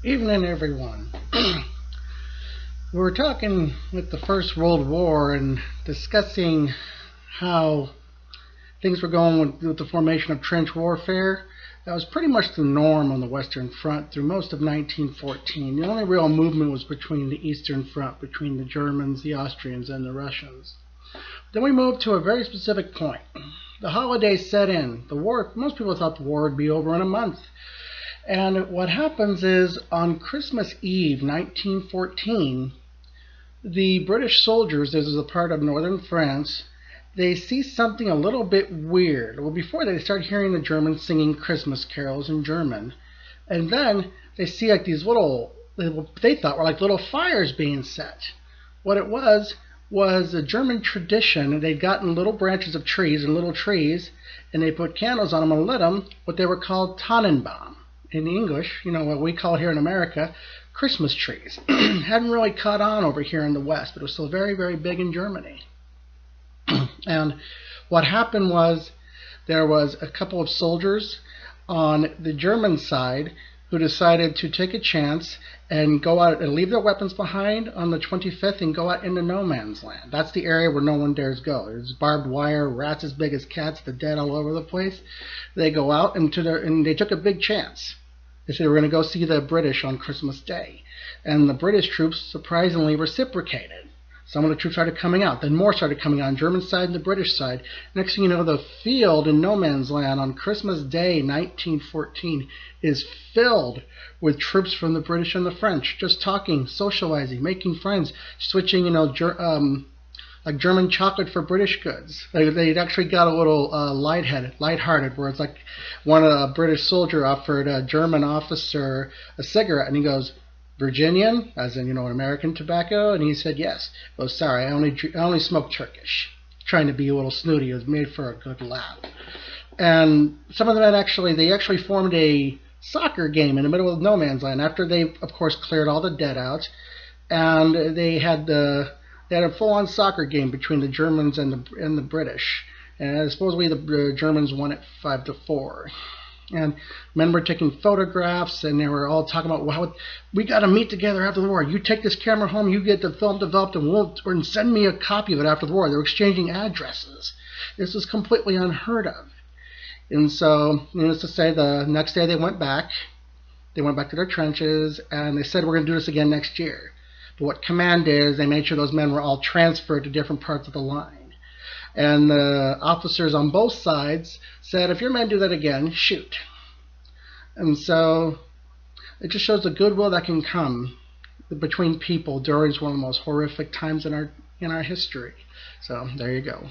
Evening, everyone. We were talking with the First World War and discussing how things were going with the formation of trench warfare. That was pretty much the norm on the Western Front through most of 1914. The only real movement was between the Eastern Front, between the Germans, the Austrians, and the Russians. Then we moved to a very specific point. The holidays set in. Most people thought the war would be over in a month. And what happens is on Christmas Eve, 1914, the British soldiers, this is a part of northern France, they see something a little bit weird. Well, before they start hearing the Germans singing Christmas carols in German. And then they see like these they thought were like little fires being set. What it was a German tradition. They'd gotten little branches of trees and little trees, and they put candles on them and lit them, what they were called Tannenbaum. In English, what we call here in America, Christmas trees. Hadn't really caught on over here in the West, but it was still very, very big in Germany. And what happened was there was a couple of soldiers on the German side who decided to take a chance and go out and leave their weapons behind on the 25th and go out into no man's land. That's the area where no one dares go. There's barbed wire, rats as big as cats, the dead all over the place. They go out and they took a big chance. They said they were going to go see the British on Christmas Day. And the British troops surprisingly reciprocated. Some of the troops started coming out. Then more started coming out on the German side and the British side. Next thing you know, the field in no man's land on Christmas Day 1914 is filled with troops from the British and the French. Just talking, socializing, making friends, switching, like German chocolate for British goods. They'd actually got a little lighthearted, where it's like a British soldier offered a German officer a cigarette, and he goes, "Virginian," as in, American tobacco, and he said yes. Oh, sorry, I only smoke Turkish. Trying to be a little snooty. It was made for a good laugh. And some of them actually formed a soccer game in the middle of no man's land after they, of course, cleared all the dead out, and they had a full-on soccer game between the Germans and the British. And supposedly the Germans won it 5-4. And men were taking photographs, and they were all talking about, "Wow, we got to meet together after the war. You take this camera home, you get the film developed, and send me a copy of it after the war." They were exchanging addresses. This was completely unheard of. And so, needless to say, the next day they went back. They went back to their trenches, and they said, "We're going to do this again next year." But what command did is they made sure those men were all transferred to different parts of the line. And the officers on both sides said, "If your men do that again, shoot." And so it just shows the goodwill that can come between people during one of the most horrific times in our history. So there you go.